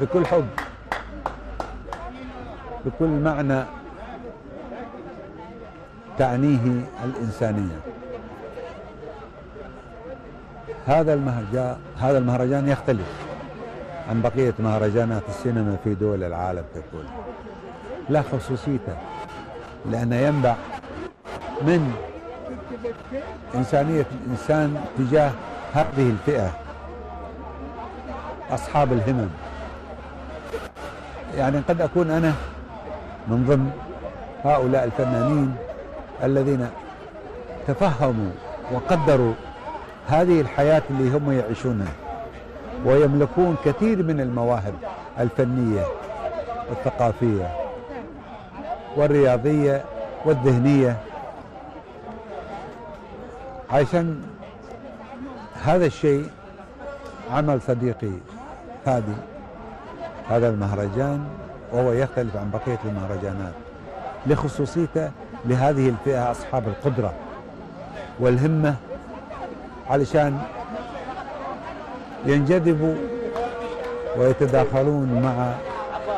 بكل حب، بكل معنى تعنيه الإنسانية. هذا المهرجان يختلف عن بقية مهرجانات السينما في دول العالم ككل، لا خصوصيته، لأنه ينبع من إنسانية الإنسان تجاه هذه الفئة أصحاب الهمم. يعني قد أكون أنا من ضمن هؤلاء الفنانين الذين تفهموا وقدروا هذه الحياة اللي هم يعيشونها، ويملكون كثير من المواهب الفنية والثقافية والرياضية والذهنية. عشان هذا الشيء عمل صديقي فادي هذا المهرجان، وهو يختلف عن بقية المهرجانات لخصوصيته لهذه الفئة أصحاب القدرة والهمة، علشان ينجذبوا ويتداخلون مع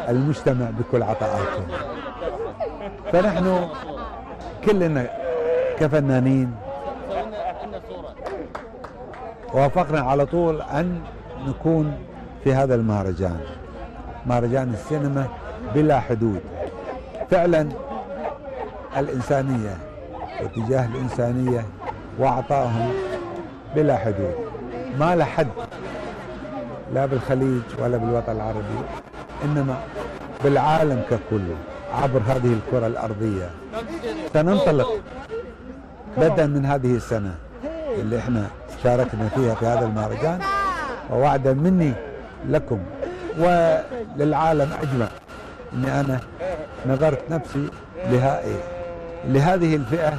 المجتمع بكل عطاءاتهم. فنحن كلنا كفنانين وافقنا على طول أن نكون في هذا المهرجان، مهرجان السينما بلا حدود. فعلا الإنسانية واتجاه الإنسانية وعطائهم بلا حدود، ما له حد، لا بالخليج ولا بالوطن العربي، إنما بالعالم ككل عبر هذه الكرة الأرضية. سننطلق بدءا من هذه السنة اللي احنا شاركنا فيها في هذا المهرجان، ووعدا مني لكم وللعالم أجمع أني أنا نظرت نفسي لهذه الفئة،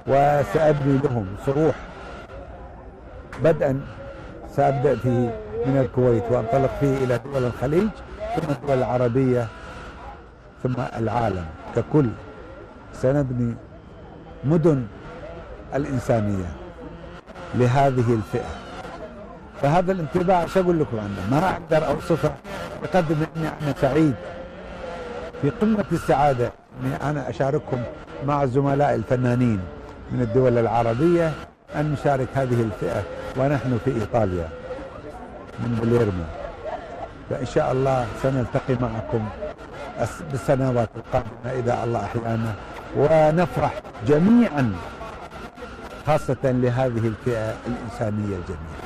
وسأبني لهم صروح. بدءا سأبدأ فيه من الكويت وأنطلق فيه إلى دول الخليج، ثم الدول العربية، ثم العالم ككل. سنبني مدن الإنسانية لهذه الفئة. فهذا الانطباع شو أقول لكم عنه، ما أقدر أوصفه بقدر إني أنا سعيد في قمة السعادة إني أنا أشارككم مع الزملاء الفنانين من الدول العربية أن نشارك هذه الفئة ونحن في إيطاليا من بليرمو. فإن شاء الله سنلتقي معكم بالسنوات القادمة إذا الله أحيانا، ونفرح جميعا خاصة لهذه الفئة الإنسانية الجميلة.